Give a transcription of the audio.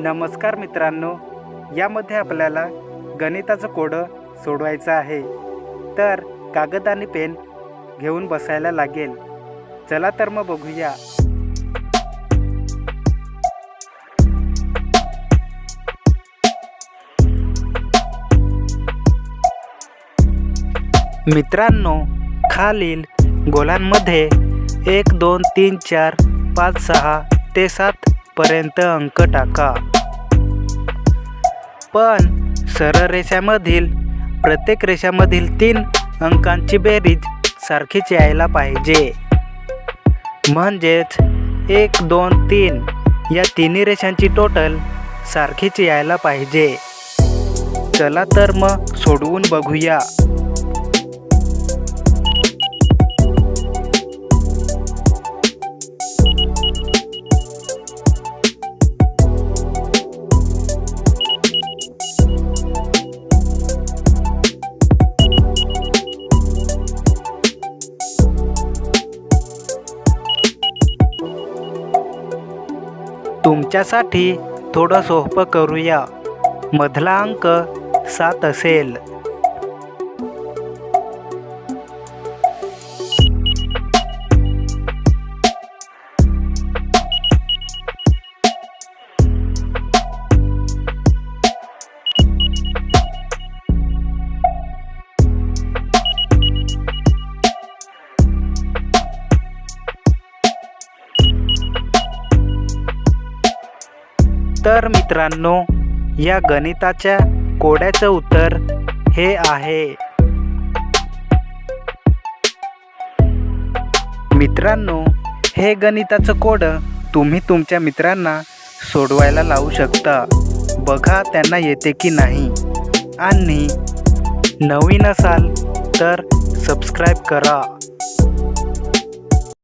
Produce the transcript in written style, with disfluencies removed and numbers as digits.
नमस्कार मित्रांनो, यामध्ये आपल्याला गणिताचं कोडं सोडवायचं आहे. तर कागद आणि पेन घेऊन बसायला लागेल. चला तर मग बघूया. मित्रांनो, खालील गोलांमध्ये 1 2 3 4 5 6 ते 7 पर्यंत अंक टाका. पण सरळ रेषामधील प्रत्येक रेषामधील 3 अंकांची बेरीज सारखीच यायला पाहिजे. म्हणजेच 1 2 3 या तिन्ही रेषांची टोटल सारखीच यायला पाहिजे. चला तर मग सोडवून बघूया. तुमच्यासाठी थोडं सोपं करूया. मधला अंक 7 असेल. तर मित्रांनो, या गणिताच्या कोड्याचं उत्तर हे आहे. मित्रांनो, हे गणिताचं कोड तुम्ही तुमच्या मित्रांना सोडवायला लावू शकता. बघा त्यांना येते की नाही. आणि नवीन असाल तर सबस्क्राईब करा.